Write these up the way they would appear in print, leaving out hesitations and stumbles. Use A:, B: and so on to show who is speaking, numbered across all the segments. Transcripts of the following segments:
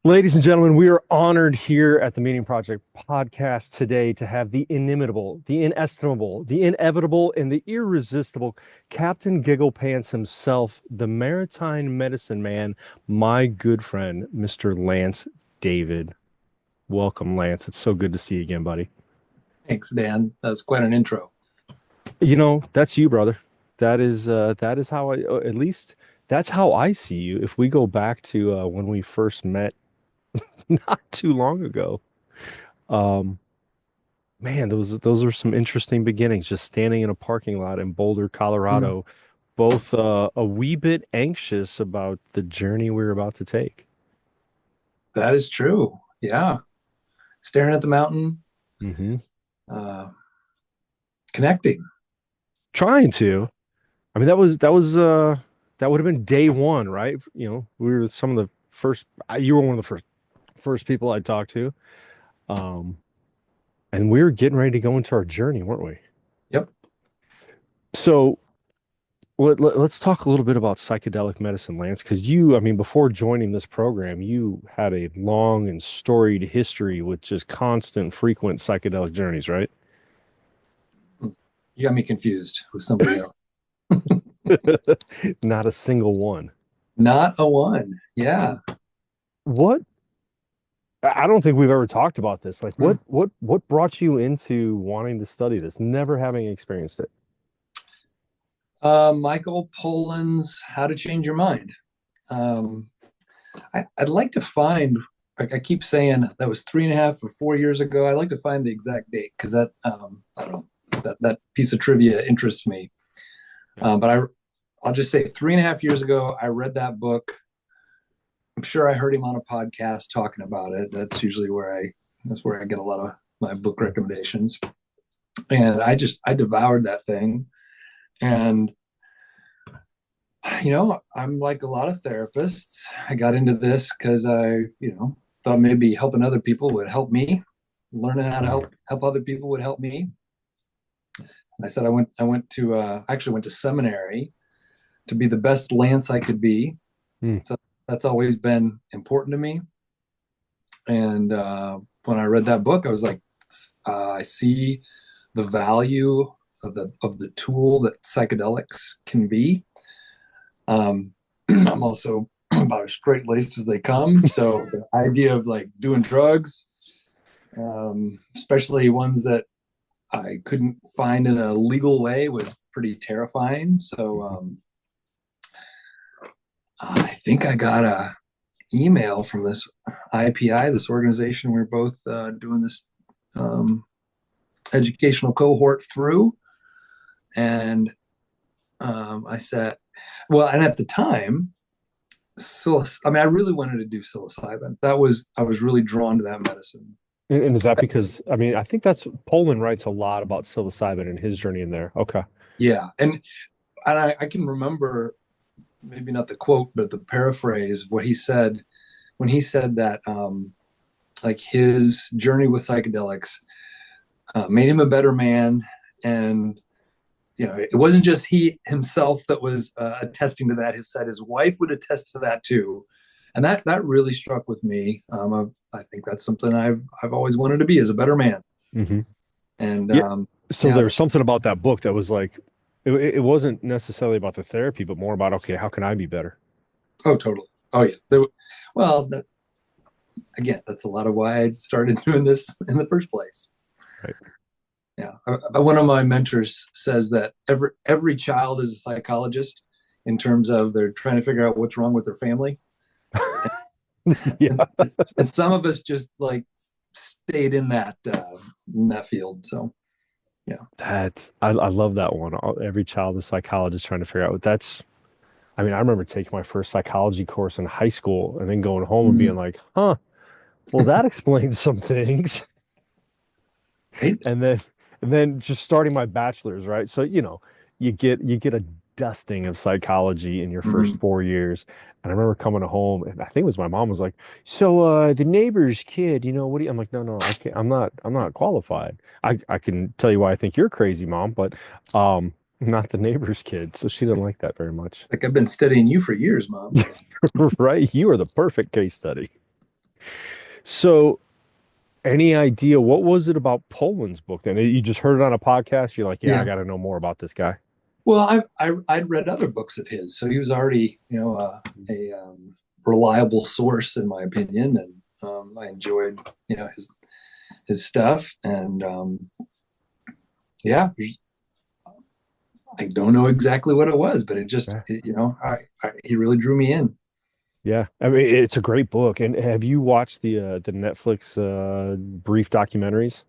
A: Ladies and gentlemen, we are honored here at the Meaning Project podcast today to have the inimitable, the inestimable, the inevitable, and the irresistible Captain Giggle Pants himself, the maritime medicine man, my good friend, Mr. Lance David. Welcome, Lance. It's so good to see you again, buddy.
B: Thanks, Dan. That was quite an intro.
A: You know, that's you, brother. That is how at least that's how I see you. If we go back to when we first met not too long ago. Um, Man, those are some interesting beginnings. Just standing in a parking lot in Boulder,
B: Mm,
A: Colorado, both a wee bit anxious about the journey we're about to take.
B: that is true. Yeah. Staring at the mountain,
A: Hmm.
B: uh, connecting.
A: Trying to. I mean, that would have been day one, right? You know, we were some of the first. You were one of the first people I talked to, um, and we were getting ready to go into our journey, weren't we?
B: Yep.
A: So let's talk a little bit about psychedelic medicine, Lance, because I mean, before joining this program, you had a long and storied history with just constant, frequent psychedelic journeys, right?
B: You got me confused with somebody else.
A: Not a single one.
B: Not a one. Yeah.
A: What? I don't think we've ever talked about this. Like,
B: Mm.
A: what brought you into wanting to study this, never having experienced it?
B: Michael Pollan's How to Change Your Mind. Um, I'd like to find, like I keep saying that was 3.5 or 4 years ago. I'd like to find the exact date because I don't know, that piece of trivia interests me.
A: Yeah.
B: I'll just say 3.5 years ago, I read that book. I'm sure I heard him on a podcast talking about it. That's where I get a lot of my book recommendations. And I devoured that thing. And I'm like a lot of therapists. I got into this because I thought maybe helping other people would help me. Learning how to
A: Mhm.
B: help other people would help me. I actually went to seminary to be the best Lance I could be.
A: Mm.
B: So that's always been important to me. And when I read that book, I was like, I see the value of the tool that psychedelics can be. I'm also about as straight laced as they come, so the idea of like doing drugs, especially ones that I couldn't find in a legal way, was pretty terrifying. So I think I got a email from this IPI, this organization we're both doing this um, educational cohort through. And I said, well, and at the time, I really wanted to do psilocybin. I was really drawn to that medicine.
A: And is that because, I mean, I think that's Poland writes a lot about psilocybin and his journey in there. Okay.
B: Yeah. And I can remember maybe not the quote, but the paraphrase, what he said when he said that like his journey with psychedelics made him a better man. And it wasn't just he himself that was attesting to that. He said his wife would attest to that too, and that really struck with me. I think that's something I've always wanted to be, as a better man.
A: Hmm.
B: And
A: Yeah. So
B: yeah,
A: there was something about that book that was like, it wasn't necessarily about the therapy, but more about, okay, how can I be better?
B: oh, totally. Oh yeah. Well, again, that's a lot of why I started doing this in the first place.
A: Right.
B: Yeah. One of my mentors says that every child is a psychologist in terms of they're trying to figure out what's wrong with their family.
A: Yeah.
B: and, and some of us just like stayed in that field. So yeah.
A: I love that one. Every child is a psychologist trying to figure out what that's. I mean, I remember taking my first psychology course in high school and then going home and being
B: Mm.
A: like, huh, well, that explains some things.
B: Right.
A: And then just starting my bachelor's, right? So, you get a dusting of psychology in your first
B: Mm.
A: 4 years. And I remember coming home and I think it was my mom was like, so the neighbor's kid, what do you I'm like, no, I can't, I'm not qualified. I can tell you why I think you're crazy, mom, but not the neighbor's kid. So she didn't like that very much.
B: Like I've been studying you for years, Mom.
A: Right? You are the perfect case study. So, any idea what was it about Poland's book then? You just heard it on a podcast. You're like, yeah, I
B: Yeah.
A: got to know more about this guy.
B: Well, I'd read other books of his, so he was already, a reliable source in my opinion, and I enjoyed, his stuff, and yeah, I don't know exactly what it was, but it just,
A: Yeah.
B: he really drew me in.
A: Yeah. I mean, it's a great book. And have you watched the Netflix brief documentaries?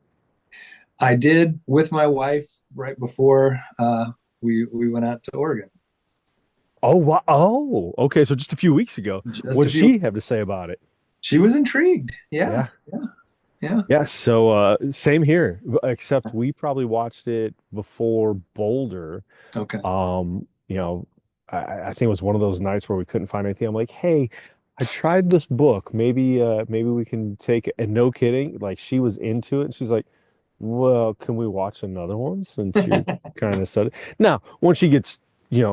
B: I did with my wife right before we went out to Oregon,
A: Oh, wow. Oh, okay. So just a few weeks ago,
B: just
A: what
B: a
A: did
B: few.
A: she have to say about it?
B: She was intrigued. Yeah,
A: Yeah.
B: yeah, yeah.
A: Yeah. So same here, except we probably watched it before Boulder.
B: Okay.
A: You know, I think it was one of those nights where we couldn't find anything. I'm like, hey, I tried this book. Maybe we can take it. And no kidding, like she was into it. And she's like, well, can we watch another one since you're kind of said it? Now, once she gets,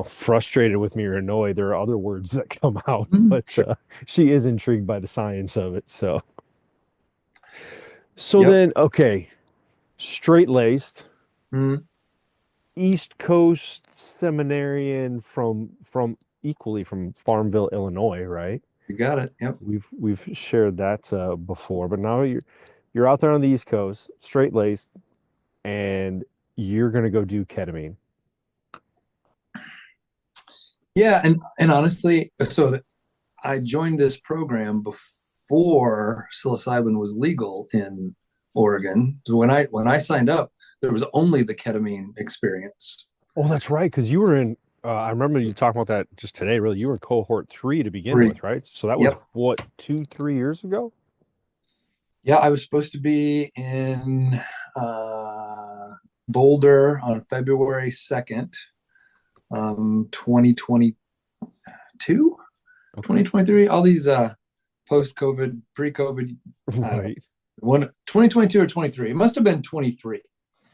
A: frustrated with me or annoyed, there are other words that come out, but
B: Sure.
A: she is intrigued by the science of it. So
B: Yep.
A: then, okay, straight-laced,
B: Mm,
A: East Coast seminarian from equally from Farmville, Illinois, right?
B: you got it. Yep.
A: We've shared that before, but now you're out there on the East Coast, straight-laced, and you're gonna go do ketamine.
B: Yeah, and honestly, so I joined this program before psilocybin was legal in Oregon. So when I signed up, there was only the ketamine experience.
A: Oh, that's right, because you were in. I remember you talking about that just today. Really, you were in cohort three to begin
B: Three.
A: with, right? So that was
B: Yep.
A: what, 2, 3 years ago?
B: Yeah, I was supposed to be in uh, Boulder on February 2nd, 2022,
A: Okay.
B: 2023. All these post-COVID, pre-COVID, I don't know,
A: Right.
B: 2022 or 23. It must have been 23.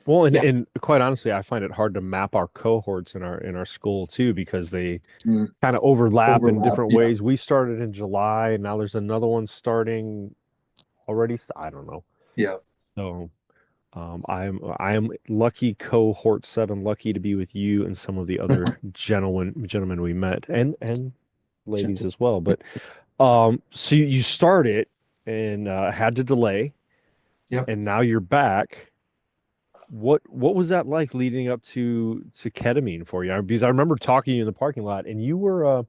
A: Well, and
B: Yeah.
A: and quite honestly, I find it hard to map our cohorts in our school too because they
B: Mm,
A: kind of overlap in
B: overlap.
A: different
B: Yeah.
A: ways. We started in July, and now there's another one starting already. I don't know.
B: Yeah.
A: So, I am lucky cohort seven, lucky to be with you and some of the other gentlemen we met, and ladies as well. But so you started and had to delay,
B: Yep.
A: and now you're back. What was that like leading up to ketamine for you? Because I remember talking to you in the parking lot, and you were,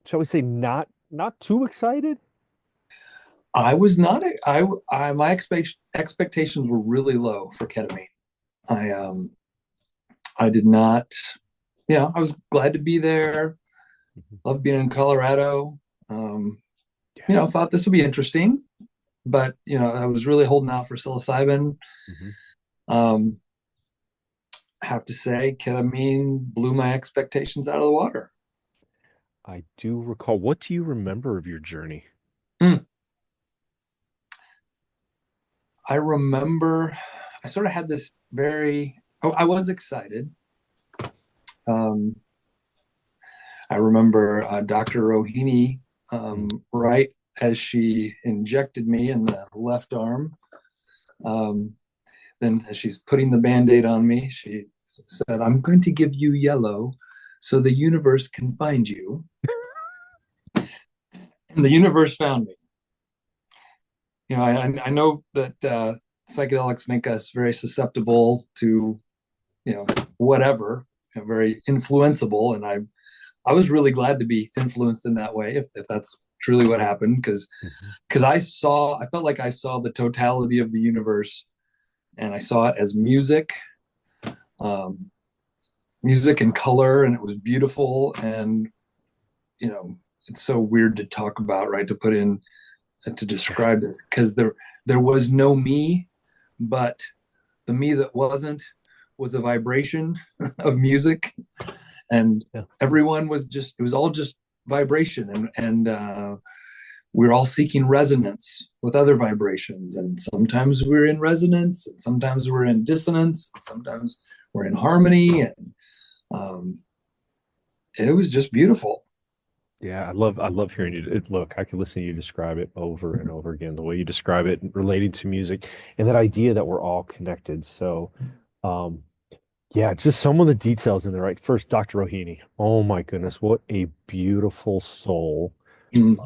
A: shall we say, not too excited.
B: I was not. My expectations were really low for ketamine. I I did not. I was glad to be there.
A: Mhm.
B: Loved being in Colorado. Um,
A: Yeah.
B: thought this would be interesting, but I was really holding out for psilocybin.
A: Mhm.
B: Um, I have to say, ketamine blew my expectations out of the water.
A: I do recall. What do you remember of your journey?
B: Mm. I remember I sort of had this very. Oh, I was excited. Um, I remember Dr. Rohini,
A: Mm.
B: right as she injected me in the left arm. Um, then, as she's putting the band aid on me, she said, I'm going to give you yellow so the universe can find you. And the universe found me. I know that psychedelics make us very susceptible to, whatever, very influenceable. And I was really glad to be influenced in that way, if that's truly what happened,
A: Mhm.
B: because I felt like I saw the totality of the universe, and I saw it as um, music and color, and it was beautiful. And you know, it's so weird to talk about, right? To put in to
A: Yeah.
B: describe this, because there was no me, but the me that wasn't was a vibration of music, and
A: Yeah.
B: everyone was just it was all just vibration, and we're all seeking resonance with other vibrations, and sometimes we're in resonance, and sometimes we're in dissonance, and sometimes we're in harmony, and um, it was just beautiful.
A: Yeah, I love hearing you. Look, I could listen to you describe it over and over again, the way you describe it relating to music and that idea that we're all connected. So, um, yeah, just some of the details in there, right? First, Dr. Rohini. Oh my goodness, what a beautiful soul.
B: Mm,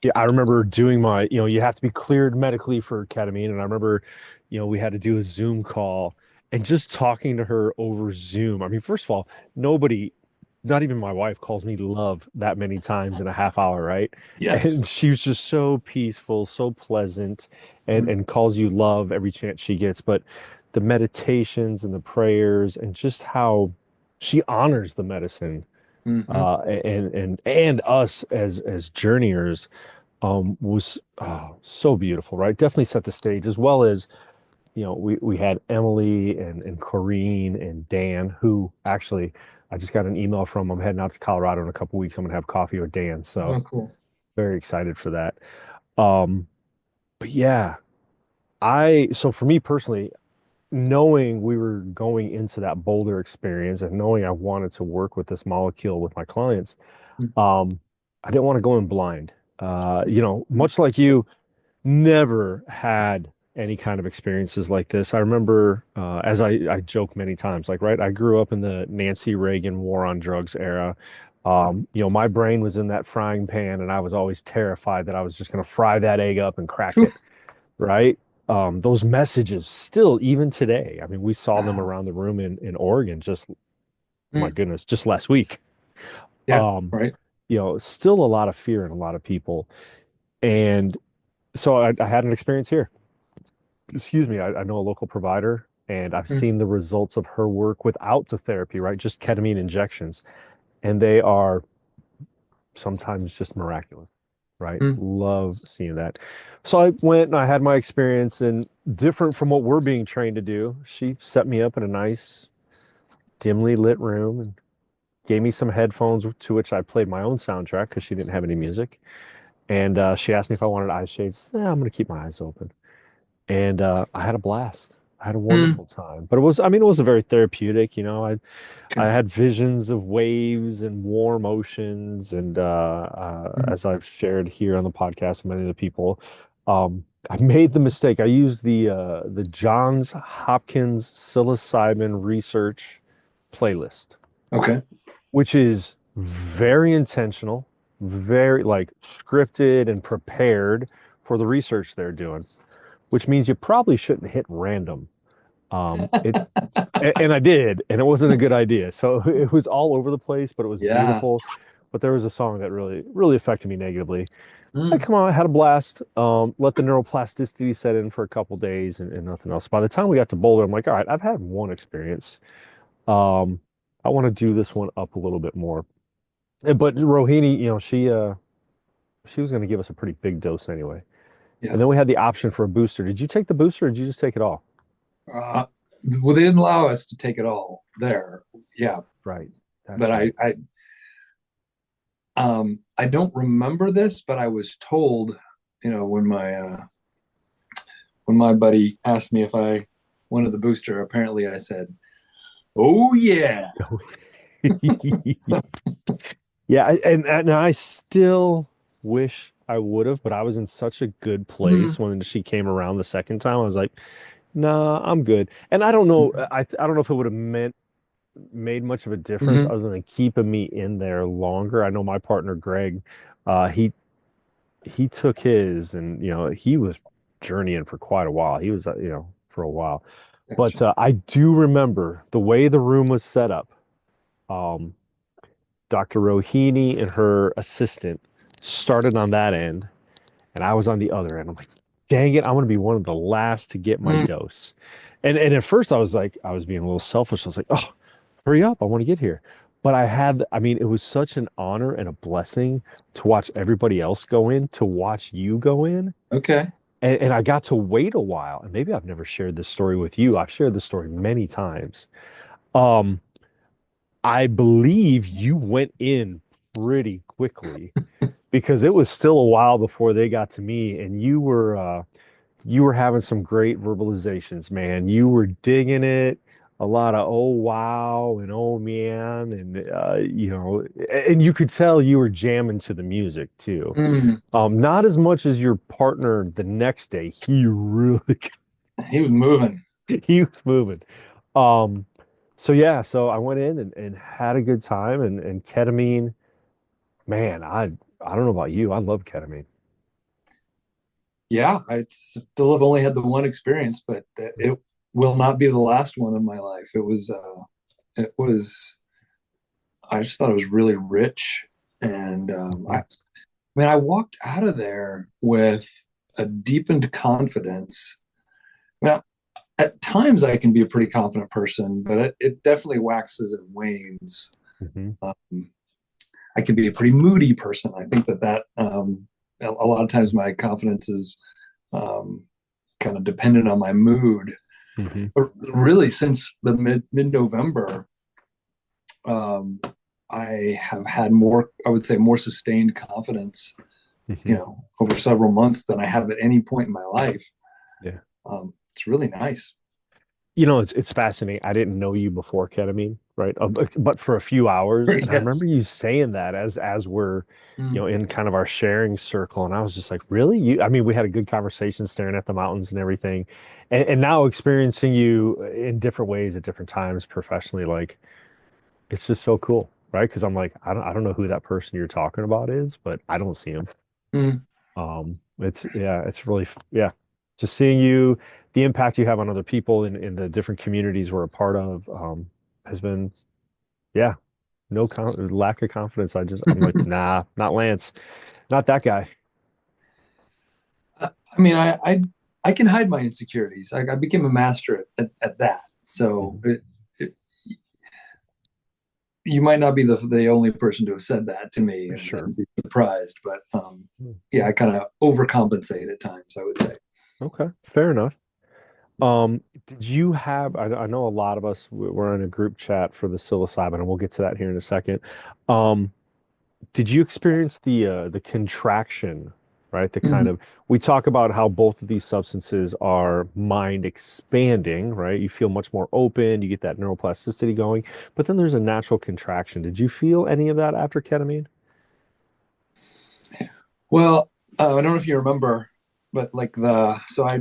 A: Yeah, I remember doing my, you have to be cleared medically for ketamine. And I remember, we had to do a Zoom call and just talking to her over Zoom. I mean, first of all, nobody, not even my wife, calls me love that many times in a half hour, right?
B: yes.
A: And she was just so peaceful, so pleasant,
B: Mm,
A: and calls you love every chance she gets. But the meditations and the prayers and just how she honors the medicine,
B: hmm
A: and us as journeyers, was so beautiful, right? Definitely set the stage, as well as, we had Emily and Corrine and Dan, who actually I just got an email from. I'm heading out to Colorado in a couple weeks. I'm gonna have coffee with Dan, so
B: Oh, cool.
A: very excited for that. Um, but yeah, so for me personally, knowing we were going into that Boulder experience and knowing I wanted to work with this molecule with my clients,
B: Mm,
A: I didn't want to go in blind. Much like you, never had any kind of experiences like this. I remember, as I joke many times, like, right, I grew up in the Nancy Reagan war on drugs era. My brain was in that frying pan, and I was always terrified that I was just going to fry that egg up and crack
B: phew.
A: it, right? Those messages still, even today, I mean, we saw them
B: Ah,
A: around the room in Oregon just, oh my
B: mm,
A: goodness, just last week.
B: yeah,
A: Um,
B: right.
A: Still a lot of fear in a lot of people. And so I had an experience here. Excuse me, I know a local provider, and I've
B: Mm,
A: seen the results of her work without the therapy, right? Just ketamine injections. And they are sometimes just miraculous, right?
B: mm,
A: Love seeing that. So I went and I had my experience, and different from what we're being trained to do, she set me up in a nice, dimly lit room and gave me some headphones to which I played my own soundtrack because she didn't have any music. And she asked me if I wanted eye shades. I'm going to keep my eyes open. And I had a blast. I had a
B: mm.
A: wonderful time. But I mean, it was a very therapeutic. I
B: Okay.
A: had visions of waves and warm oceans, and
B: Mm,
A: as I've shared here on the podcast, with many of the people, I made the mistake. I used the Johns Hopkins psilocybin research playlist,
B: okay.
A: which is very intentional, very like scripted and prepared for the research they're doing, which means you probably shouldn't hit random. It's and I did, and it wasn't a good idea. So it was all over the place, but it was
B: Yeah.
A: beautiful. But there was a song that really, really affected me negatively. I
B: Mm,
A: come on, I had a blast. Let the neuroplasticity set in for a couple days, and nothing else. By the time we got to Boulder, I'm like, all right, I've had one experience. Um, I want to do this one up a little bit more. But Rohini, she was going to give us a pretty big dose anyway. And
B: yeah.
A: then we had the option for a booster. Did you take the booster, or did you just take it all?
B: Uh, well, they didn't allow us to take it all there. Yeah,
A: Right.
B: but
A: That's right.
B: I don't remember this, but I was told, when my buddy asked me if I wanted the booster, apparently I said, "Oh yeah." So,
A: Yeah, and I still wish I would have, but I was in such a good
B: mm,
A: place when she came around the second time. I was like, nah, I'm good. And I don't know, I don't know if it would have made much of a difference
B: mm-hmm,
A: other than keeping me in there longer. I know my partner Greg, he took his, and he was journeying for quite a while. He was, for a while. But
B: gotcha.
A: I do remember the way the room was set up. Um, Dr. Rohini and her assistant started on that end, and I was on the other end. I'm like, dang it, I'm gonna be one of the last to get my
B: Mm,
A: dose. And at first I was like, I was being a little selfish. I was like, oh, hurry up, I want to get here. But I mean, it was such an honor and a blessing to watch everybody else go in, to watch you go in.
B: okay.
A: And I got to wait a while. And maybe I've never shared this story with you. I've shared this story many times. Um, I believe you went in pretty quickly because it was still a while before they got to me, and you were having some great verbalizations, man. You were digging it. a lot of oh wow and oh man and and you could tell you were jamming to the music too.
B: Mm,
A: Not as much as your partner the next day. He really
B: he was moving.
A: he was moving. Um, so yeah, so I went in and had a good time and ketamine, man, I don't know about you. I love ketamine.
B: Yeah, I still have only had the one experience, but it will not be the last one in my life. It was, I just thought it was really rich. And
A: Mhm.
B: I mean, I walked out of there with a deepened confidence. Well, at times I can be a pretty confident person, but it definitely waxes and wanes.
A: Mhm.
B: Um, I can be a pretty moody person. I think a lot of times my confidence is um, kind of dependent on my mood.
A: Mhm.
B: But really, since the mid November, um, I have had more, I would say, more sustained confidence,
A: Mhm.
B: over several months than I have at any point in my life.
A: Yeah.
B: It's really nice.
A: It's fascinating. I didn't know you before ketamine, right? But for a few hours, and I remember
B: Yes.
A: you saying that as we're,
B: Mm.
A: in kind of our sharing circle, and I was just like, really? I mean, we had a good conversation staring at the mountains and everything, and now experiencing you in different ways at different times professionally, like it's just so cool, right? Because I'm like, I don't know who that person you're talking about is, but I don't see him.
B: Mm.
A: It's yeah, it's really yeah, just seeing you, the impact you have on other people in the different communities we're a part of, has been yeah, no lack of confidence. I'm like, nah, not Lance, not that guy.
B: I mean, I can hide my insecurities. I became a master at that. So
A: Mhm.
B: it, you might not be the only person to have said that to me
A: Sure.
B: and be surprised, but yeah,
A: Mhm.
B: I kind of overcompensate at times, I would say.
A: Okay, fair enough. Did you have, I know a lot of us, we're in a group chat for the psilocybin, and we'll get to that here in a second. Um, Did you experience the contraction, right? The kind
B: Mhm.
A: of we talk about how both of these substances are mind expanding, right? You feel much more open, you get that neuroplasticity going, but then there's a natural contraction. Did you feel any of that after ketamine?
B: Well, I don't know if you remember, but like so I,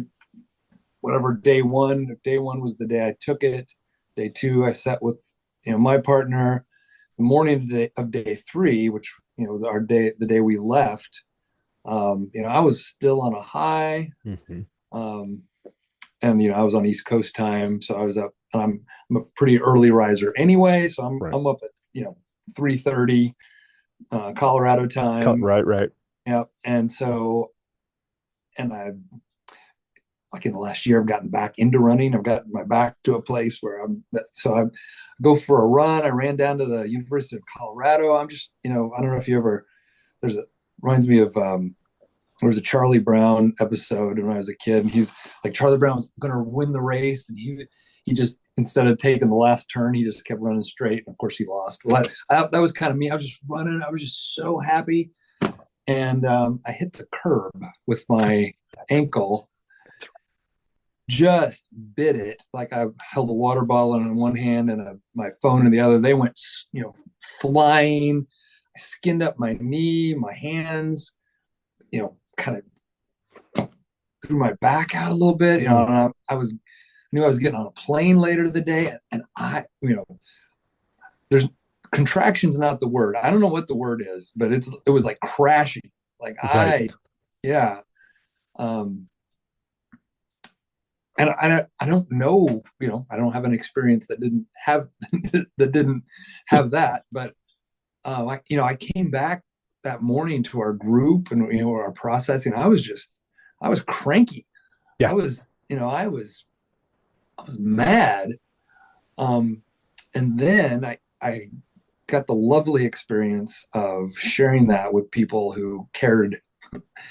B: whatever day one was the day I took it. Day two, I sat with, my partner. The morning of day three, which, was the day we left, I was still on a high.
A: Hmm.
B: Um, and I was on East Coast time, so I was up. And I'm a pretty early riser anyway, so I'm
A: Right.
B: I'm up at 3:30 Colorado
A: Cut,
B: time.
A: right, right.
B: Yep. And so, and I, like, in the last year, I've gotten back into running. I've gotten my back to a place where I go for a run. I ran down to the University of Colorado. I'm just, I don't know if you ever, there's a, reminds me of, there was a Charlie Brown episode when I was a kid, and he's like, Charlie Brown was going to win the race, and he just, instead of taking the last turn, he just kept running straight, and of course he lost. Well, that was kind of me. I was just running. I was just so happy, and I hit the curb with my
A: That's
B: ankle, just bit it. Like, I held a water bottle in one hand and my phone in the other. They went, flying. I skinned up my knee, my hands, kind of threw my back out a little bit.
A: mm,
B: And I was knew I was getting on a plane later the day, and there's contraction's not the word. I don't know what the word is, but it was like crashing. Like,
A: right.
B: yeah. Um, and I don't know, I don't have an experience that didn't have that didn't have that. But I came back that morning to our group and our processing. I was cranky.
A: Yeah.
B: I was, I was mad. Um, and then I got the lovely experience of sharing that with people who cared,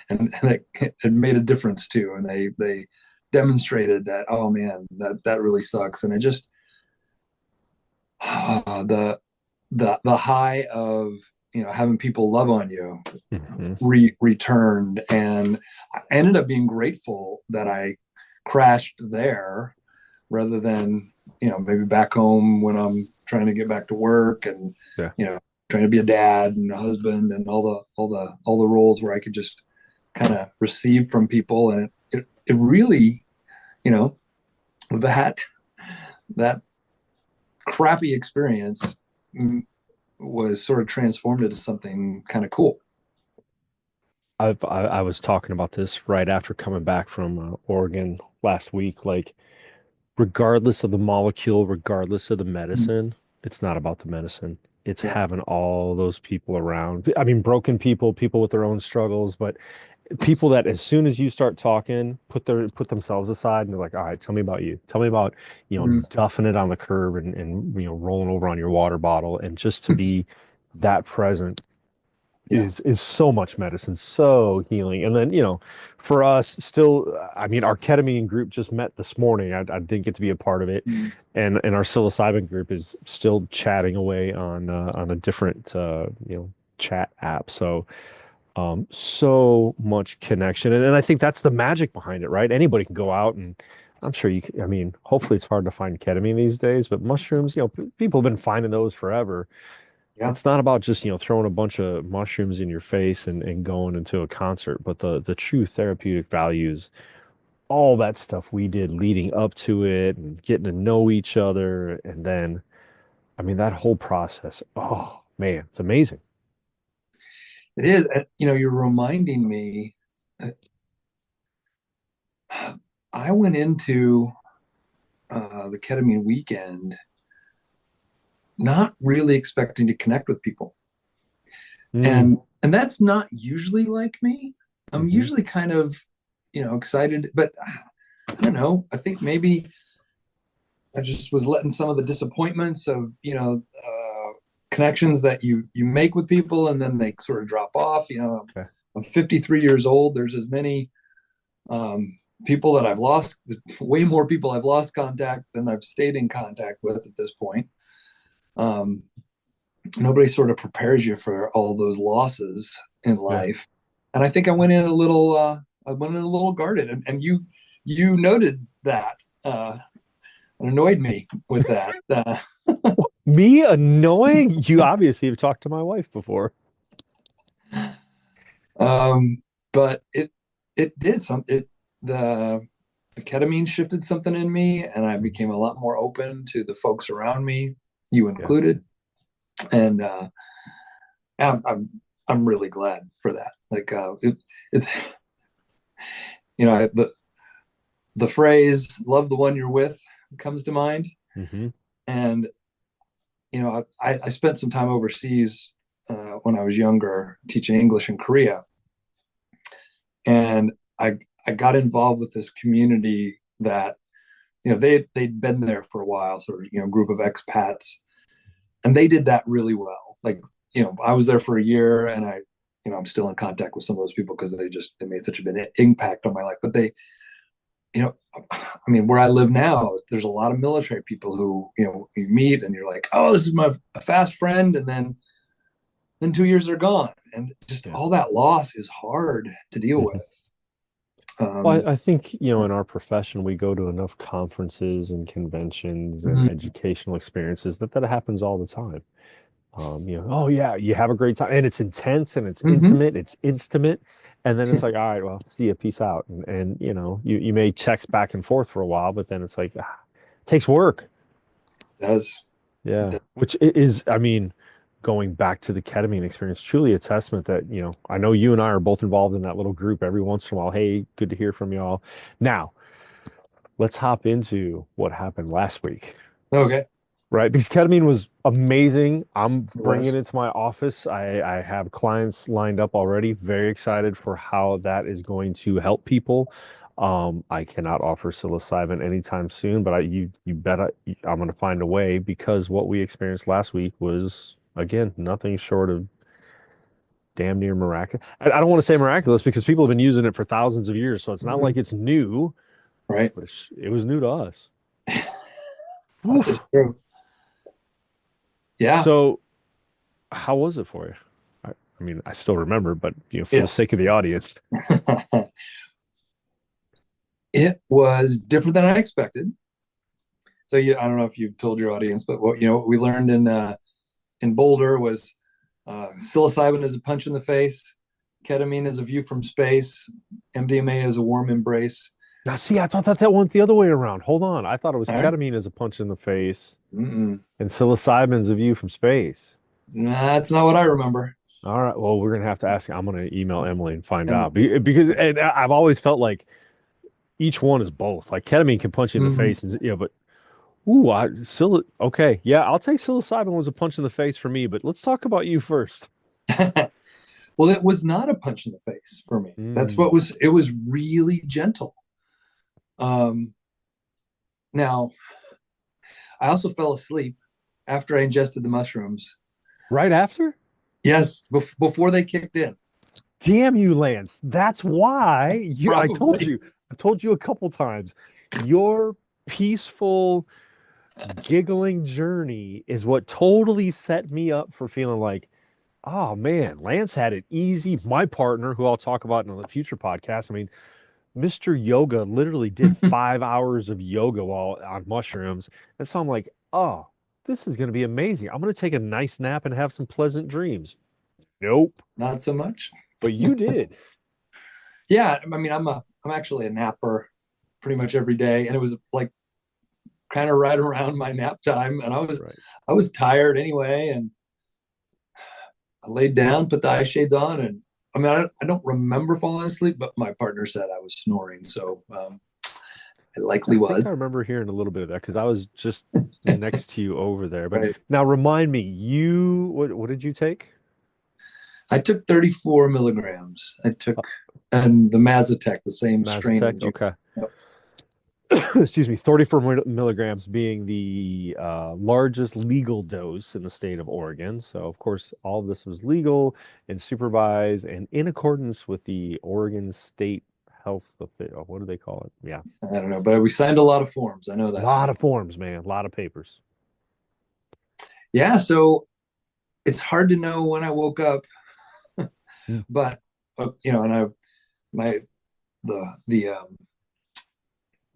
B: and it made a difference too. And they demonstrated that, oh man, that really sucks. And it just the high of having people love on you
A: Hmm.
B: returned, and I ended up being grateful that I crashed there rather than maybe back home when I'm trying to get back to work and,
A: Yeah.
B: you know, trying to be a dad and a husband and all the roles where I could just kind of receive from people. And it really, you know, that, that crappy experience was sort of transformed into something kind of cool.
A: I was talking about this right after coming back from Oregon last week. Like, regardless of the molecule, regardless of the
B: Mm.
A: medicine, it's not about the medicine. It's
B: Yeah.
A: having all those people around. I mean, broken people, people with their own struggles, but people that as soon as you start talking, put themselves aside and they're like, all right, tell me about you. Tell me about,
B: Mm.
A: duffing it on the curb and rolling over on your water bottle and just to be that present
B: Yeah.
A: is so much medicine, so healing. And then, for us, still, I mean, our ketamine group just met this morning. I didn't get to be a part of it,
B: Mm.
A: and our psilocybin group is still chatting away on a different chat app. So so much connection, and I think that's the magic behind it, right? Anybody can go out and. I'm sure you can, I mean, hopefully it's hard to find ketamine these days, but mushrooms, people have been finding those forever.
B: Yeah.
A: It's not about just, throwing a bunch of mushrooms in your face and going into a concert, but the true therapeutic values, all that stuff we did leading up to it and getting to know each other. And then, I mean, that whole process, oh man, it's amazing.
B: It is. You're reminding me that I went into the ketamine weekend not really expecting to connect with people.
A: Mm,
B: And that's not usually like me. I'm
A: hmm.
B: usually kind of, excited, but I don't know. I think maybe I just was letting some of the disappointments of, connections that you make with people and then they sort of drop off.
A: Okay.
B: I'm 53 years old. There's as many people that I've lost, way more people I've lost contact than I've stayed in contact with at this point. Um, Nobody sort of prepares you for all those losses in
A: Yeah.
B: life. And I think I went in a little guarded, and you noted that, and annoyed me with that.
A: Me annoying? You obviously have talked to my wife before.
B: Um, but it did some it the the ketamine shifted something in me, and I
A: Mhm.
B: became a lot more open to the folks around me, you
A: Yeah.
B: included. And I'm really glad for that. Like it's the phrase "love the one you're with" comes to mind,
A: Hmm.
B: and I spent some time overseas when I was younger teaching English in Korea, and I got involved with this community that they'd been there for a while, sort of group of expats, and they did that really well. Like I was there for a year, and I'm still in contact with some of those people because they made such a big impact on my life. But you know, I mean, where I live now, there's a lot of military people who you meet, and you're like, oh, this is my a fast friend, and then 2 years they're gone, and just
A: Yeah.
B: all that loss is hard to deal
A: Hmm.
B: with.
A: Well,
B: Um,
A: I think, in our profession, we go to enough conferences and conventions and
B: mm,
A: educational experiences that happens all the time. Oh yeah, you have a great time, and it's intense and it's
B: mm-hmm.
A: intimate, it's intimate, and then it's like, all right, well, see you, peace out, and you may text back and forth for a while, but then it's like, it takes work.
B: Does.
A: Yeah, which is, I mean, going back to the ketamine experience, truly a testament that, I know you and I are both involved in that little group every once in a while. Hey, good to hear from y'all. Now, let's hop into what happened last week.
B: Okay.
A: Right, because ketamine was amazing. I'm
B: It
A: bringing
B: was.
A: it to my office. I have clients lined up already. Very excited for how that is going to help people. I cannot offer psilocybin anytime soon, but you bet I'm going to find a way because what we experienced last week was again nothing short of damn near miraculous. I don't want to say miraculous because people have been using it for thousands of years, so it's not like
B: Mhm.
A: it's new,
B: Right.
A: but it was new to us.
B: That is
A: Oof.
B: true. Yeah.
A: So how was it for you? I mean, I still remember, but for the
B: Yes.
A: sake of the audience.
B: It was different than I expected. So I don't know if you've told your audience, but what we learned in Boulder was psilocybin is a punch in the face, ketamine is a view from space, MDMA is a warm embrace.
A: Now, see, I thought that went the other way around. Hold on. I thought it was
B: All right.
A: ketamine as a punch in the face
B: Mm-mm.
A: and psilocybin's a view from space.
B: Nah, that's not what I remember.
A: All right. Well, we're gonna have to ask. I'm gonna email Emily and find out
B: Emily.
A: because and I've always felt like each one is both. Like ketamine can punch you in the
B: Mm.
A: face, and but ooh, okay, yeah, I'll take psilocybin was a punch in the face for me. But let's talk about you first.
B: Well, it was not a punch in the face for me.
A: Mm,
B: It was really gentle. Um, Now, I also fell asleep after I ingested the mushrooms.
A: right after?
B: Yes, before they kicked in.
A: Damn you, Lance. That's why you.
B: Probably.
A: I told you a couple times. Your peaceful, giggling journey is what totally set me up for feeling like, oh man, Lance had it easy. My partner, who I'll talk about in a future podcast. I mean, Mr. Yoga literally did 5 hours of yoga while on mushrooms. And so I'm like, oh, this is going to be amazing. I'm going to take a nice nap and have some pleasant dreams. Nope.
B: Not so much.
A: But you did.
B: Yeah, I mean, I'm actually a napper pretty much every day, and it was like kind of right around my nap time, and
A: Right.
B: I was tired anyway, and I laid down, put the eye shades on, and I mean, I don't remember falling asleep, but my partner said I was snoring, so it likely
A: I think I
B: was.
A: remember hearing a little bit of that because I was just next to you over there. But
B: Right.
A: now remind me, what did you take?
B: I took 34 milligrams. I took and the Mazatec, the same strain
A: Mazatec.
B: of you.
A: Okay.
B: Yep.
A: Excuse me, 34 milligrams being the largest legal dose in the state of Oregon. So, of course, all of this was legal and supervised and in accordance with the Oregon State Health. What do they call it? Yeah.
B: I don't know, but we signed a lot of forms. I know
A: A
B: that.
A: lot of forms, man. A lot of papers.
B: Yeah, so it's hard to know when I woke up,
A: Mm.
B: but and my the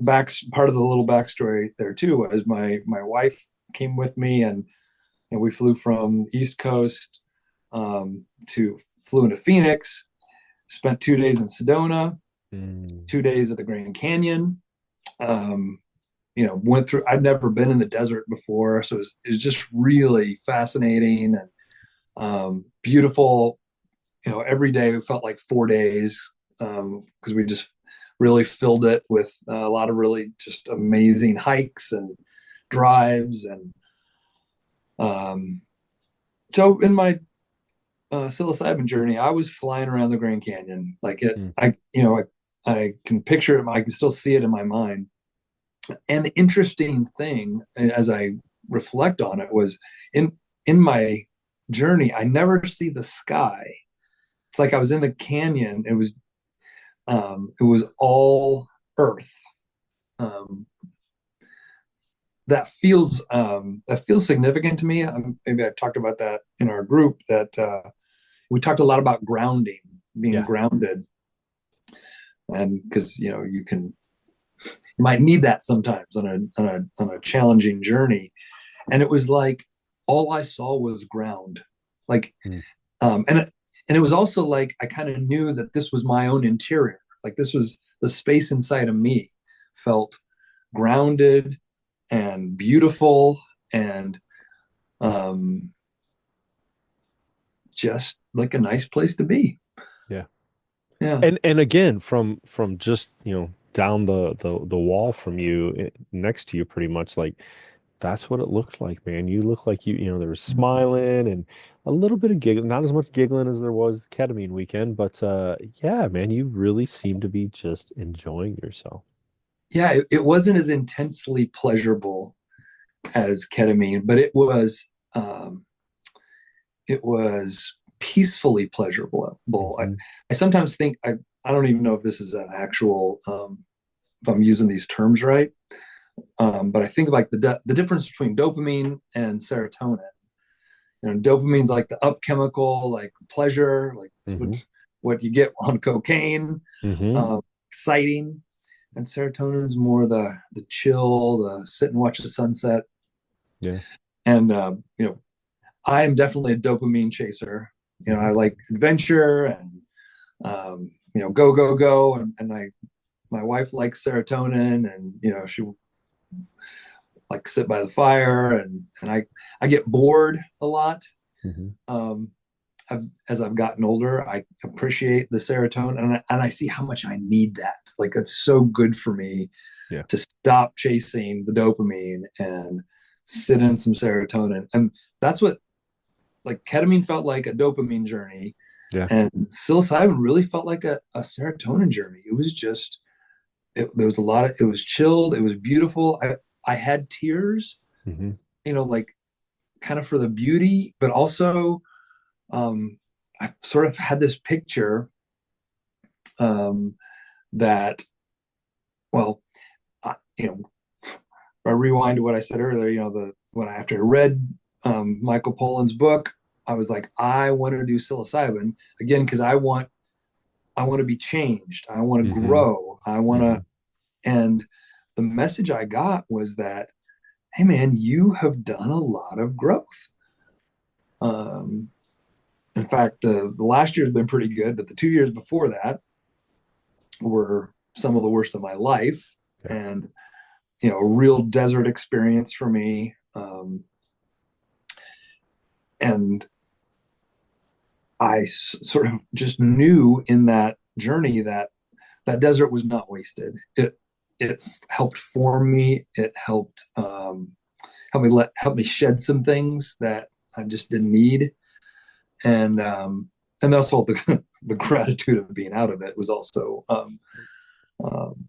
B: back part of the little backstory there too was my wife came with me, and we flew from the East Coast to flew into Phoenix, spent 2 days in Sedona,
A: Mm.
B: 2 days at the Grand Canyon. Um, Went through. I'd never been in the desert before, so it was just really fascinating and beautiful. Every day felt like 4 days because we just really filled it with a lot of really just amazing hikes and drives and um, so in my psilocybin journey, I was flying around the Grand Canyon like it.
A: Mm.
B: I can picture it. I can still see it in my mind. And the interesting thing, as I reflect on it, was in in my journey, I never see the sky. It's like I was in the canyon. It was all earth. Um, that feels significant to me. Maybe I talked about that in our group. That we talked a lot about grounding, being
A: Yeah.
B: grounded, and because you might need that sometimes on a challenging journey. And it was like all I saw was ground, like,
A: Mm.
B: um, and and it was also like I kind of knew that this was my own interior, like this was the space inside of me, felt grounded and beautiful and um, just like a nice place to be.
A: Yeah.
B: Yeah,
A: And again, from just, down the wall from you, next to you pretty much like that's what it looked like, man. You look like there was smiling and a little bit of giggling, not as much giggling as there was ketamine weekend, but yeah, man, you really seem to be just enjoying yourself.
B: yeah. It wasn't as intensely pleasurable as ketamine, but um, it was peacefully pleasurable.
A: Hmm.
B: I sometimes think I don't even know if this is an actual if I'm using these terms right, but I think like the difference between dopamine and serotonin. Dopamine's like the up chemical, like pleasure, like
A: Hmm.
B: what you get on cocaine,
A: Hmm.
B: exciting. and serotonin's more the chill, the sit and watch the sunset.
A: Yeah.
B: And I am definitely a dopamine chaser.
A: Hmm.
B: I like adventure and go go go, and my wife likes serotonin, and she like sit by the fire, and I get bored a lot.
A: Hmm.
B: Um, as I've gotten older, I appreciate the serotonin, and I see how much I need that. Like it's so good for me
A: Yeah.
B: to stop chasing the dopamine and sit in some serotonin. And that's what, like, ketamine felt like a dopamine journey,
A: Yeah.
B: and psilocybin really felt like a serotonin journey. It was just, there was a lot of, it was chilled, it was beautiful. I had tears,
A: Hmm.
B: like kind of for the beauty, but also um, I sort of had this picture um, that, well, I rewind to what I said earlier. The when I after I read Michael Pollan's book, I was like, I want to do psilocybin again because I want to be changed. I want to
A: Hmm.
B: grow. I want to,
A: Hmm.
B: and the message I got was that, hey man, you have done a lot of growth. Um, in fact, the last year has been pretty good, but the 2 years before that were some of the worst of my life,
A: Yeah.
B: and a real desert experience for me. And sort of just knew in that journey that that desert was not wasted. It helped form me. It helped me shed some things that I just didn't need, and also the gratitude of being out of it was also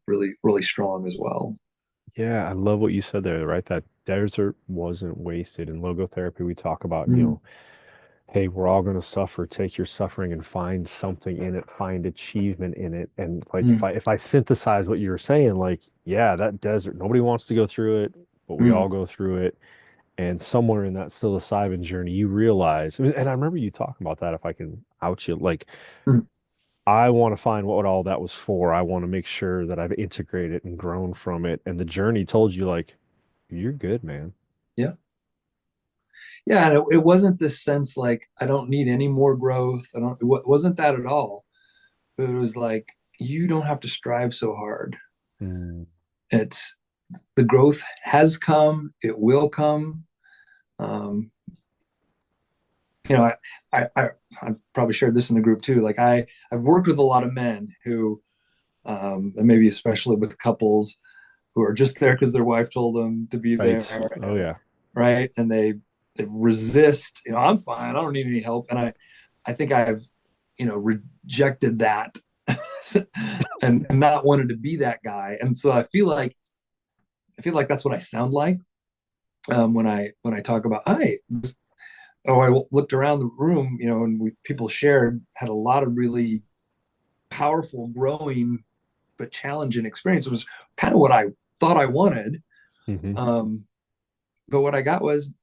B: really really strong as well.
A: Yeah, I love what you said there, right? That desert wasn't wasted. In logotherapy, we talk about,
B: Mm,
A: hey, we're all going to suffer. Take your suffering and find something in it, find achievement in it. And like
B: mm,
A: if I synthesize what you were saying, like, yeah, that desert, nobody wants to go through it, but we
B: mm,
A: all go through it. And somewhere in that psilocybin journey, you realize, and I remember you talking about that, if I can out you, like,
B: mm.
A: I want to find what all that was for. I want to make sure that I've integrated and grown from it. And the journey told you, like, you're good, man.
B: Yeah, yeah. And it wasn't this sense like I don't need any more growth. I don't. Wasn't that at all. But it was like you don't have to strive so hard.
A: Mm,
B: It's the growth has come. It will come. Um, I probably shared this in the group too. Like I've worked with a lot of men who, and maybe especially with couples who are just there because their wife told them to be
A: right.
B: there,
A: Oh, yeah.
B: right? And they resist. I'm fine. I don't need any help. And I think I've rejected that and not wanted to be that guy. And so I feel like that's what I sound like when I talk about I looked around the room, and people shared had a lot of really powerful, growing, but challenging experience. It was kind of what I thought I wanted,
A: Hmm.
B: um, but what I got was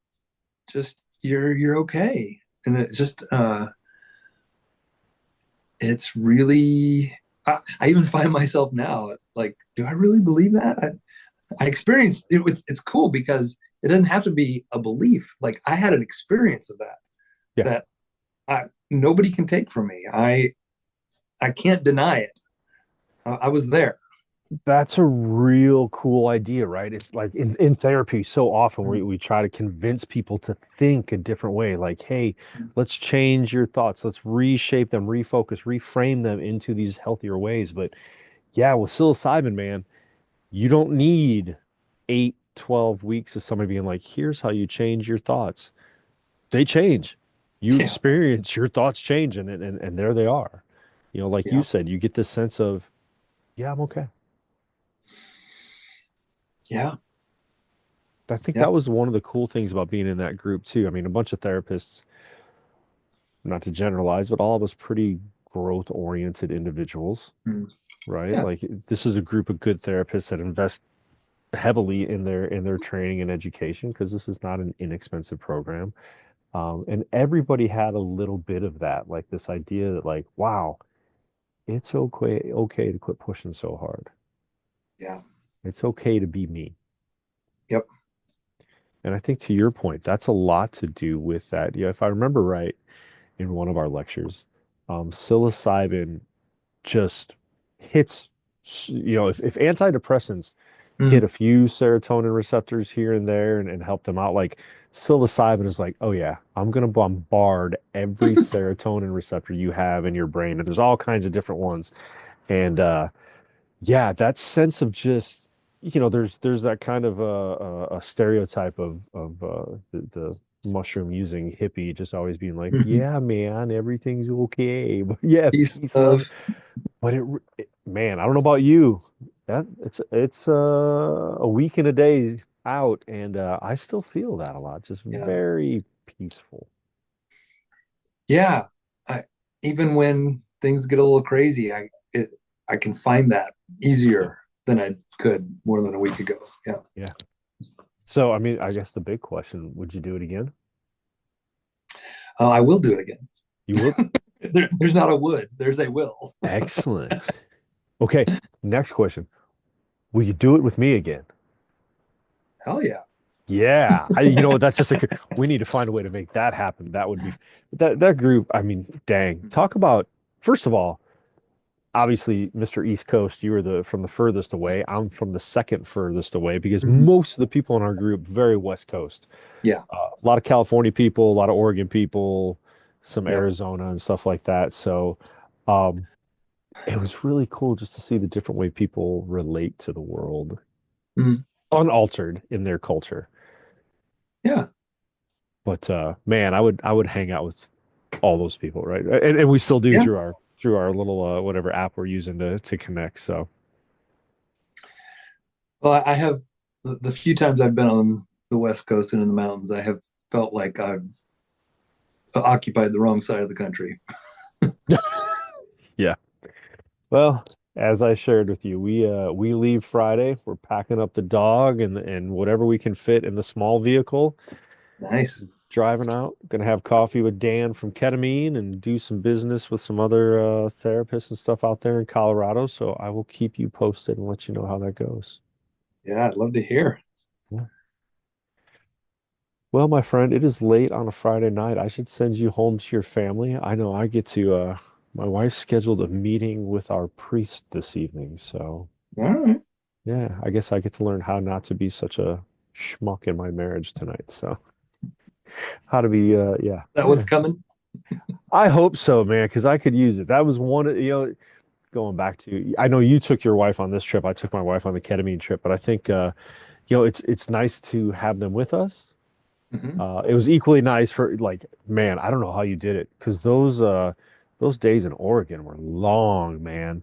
B: just you're okay, and it's really. I even find myself now like, do I really believe that? I experienced it. It's cool because it doesn't have to be a belief. Like I had an experience of
A: Yeah.
B: that nobody can take from me. I can't deny it. I was there.
A: That's a real cool idea, right? It's like in therapy, so often
B: Mm,
A: we try to convince people to think a different way. Like, hey, let's change your thoughts. Let's reshape them, refocus, reframe them into these healthier ways. But yeah, with psilocybin, man, you don't need 8, 12 weeks of somebody being like, here's how you change your thoughts. They change. You
B: yeah,
A: experience your thoughts change and there they are. Like you
B: yeah,
A: said, you get this sense of, yeah, I'm okay.
B: yeah,
A: I think
B: yeah.
A: that was one of the cool things about being in that group too. I mean, a bunch of therapists, not to generalize, but all of us pretty growth oriented individuals,
B: Mm,
A: right?
B: yeah.
A: Like this is a group of good therapists that invest heavily in their training and education because this is not an inexpensive program. And everybody had a little bit of that, like this idea that like, wow, it's okay to quit pushing so hard.
B: Yeah.
A: It's okay to be me.
B: Yep.
A: And I think to your point, that's a lot to do with that. Yeah, if I remember right in one of our lectures, psilocybin just hits, if antidepressants hit
B: Mm.
A: a few serotonin receptors here and there and help them out, like psilocybin is like, oh yeah, I'm gonna bombard every serotonin receptor you have in your brain. And there's all kinds of different ones. And yeah, that sense of just, there's that kind of a stereotype of the mushroom using hippie just always being like,
B: Mhm.
A: yeah, man, everything's okay. But yeah,
B: Peace,
A: peace, love.
B: love.
A: But man, I don't know about you. That it's a week and a day out, and I still feel that a lot. Just
B: Yeah.
A: very peaceful.
B: Yeah. I even when things get a little crazy, I can find that easier than I could more than a week ago. Yeah.
A: Yeah. So, I mean, I guess the big question, would you do it again?
B: I will do it again.
A: You would?
B: There's not a would, there's a will.
A: Excellent. Okay, next question. Will you do it with me again?
B: Hell yeah.
A: Yeah, that's just we need to find a way to make that happen. That would be that group. I mean, dang, talk about first of all, obviously, Mr. East Coast, you were the from the furthest away. I'm from the second furthest away because
B: Mhm.
A: most of the people in our group very West Coast.
B: Yeah.
A: A lot of California people, a lot of Oregon people, some
B: Yep.
A: Arizona and stuff like that. So, um, it was really cool just to see the different way people relate to the world,
B: Mhm.
A: unaltered in their culture.
B: Yeah.
A: But man, I would hang out with all those people, right? And we still do
B: Yeah.
A: through our little whatever app we're using to connect. So
B: Well, I have the few times I've been on the West Coast and in the mountains, I have felt like I've occupied the wrong side of the country.
A: yeah. Well, as I shared with you, we leave Friday. We're packing up the dog and whatever we can fit in the small vehicle,
B: Nice.
A: driving out. Gonna have coffee with Dan from Ketamine and do some business with some other therapists and stuff out there in Colorado. So I will keep you posted and let you know how that goes.
B: Yeah, I'd love to hear.
A: Yeah. Well, my friend, it is late on a Friday night. I should send you home to your family. I know I get to my wife scheduled a meeting with our priest this evening, so
B: All right. Is
A: yeah, I guess I get to learn how not to be such a schmuck in my marriage tonight. So how to be yeah.
B: that what's
A: Yeah.
B: coming?
A: I hope so, man, because I could use it. That was one of, going back to, I know you took your wife on this trip. I took my wife on the ketamine trip, but I think it's nice to have them with us.
B: Hmm.
A: It was equally nice for like, man, I don't know how you did it because those days in Oregon were long, man.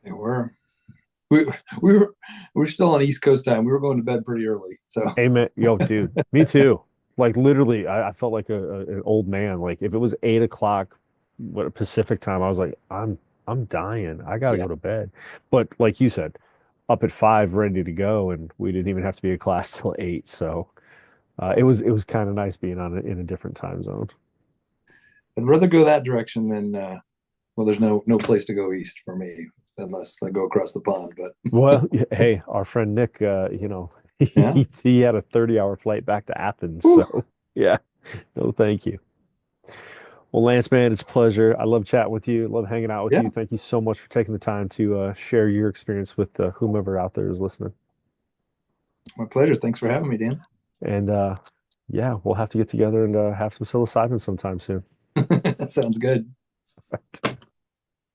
B: They were. We we were we are still on East Coast time. We were going to bed pretty early. So
A: Amen. Yo, dude, me too. Like literally, I felt like an old man. Like if it was 8 o'clock, what Pacific time, I was like, I'm dying. I gotta
B: yeah.
A: go to bed. But like you said, up at 5, ready to go, and we didn't even have to be at class till 8. So it was kind of nice being in a different time zone.
B: I'd rather go that direction than well, there's no place to go east for me unless I go across the pond. But
A: Well, hey, our friend Nick,
B: yeah.
A: he had a 30-hour flight back to Athens.
B: Whew.
A: So yeah, no, thank you. Well, Lance, man, it's a pleasure. I love chatting with you. Love hanging out with
B: Yeah,
A: you. Thank you so much for taking the time to share your experience with whomever out there is listening.
B: my pleasure. Thanks for having me, Dan.
A: And yeah, we'll have to get together and have some psilocybin sometime soon.
B: That sounds good.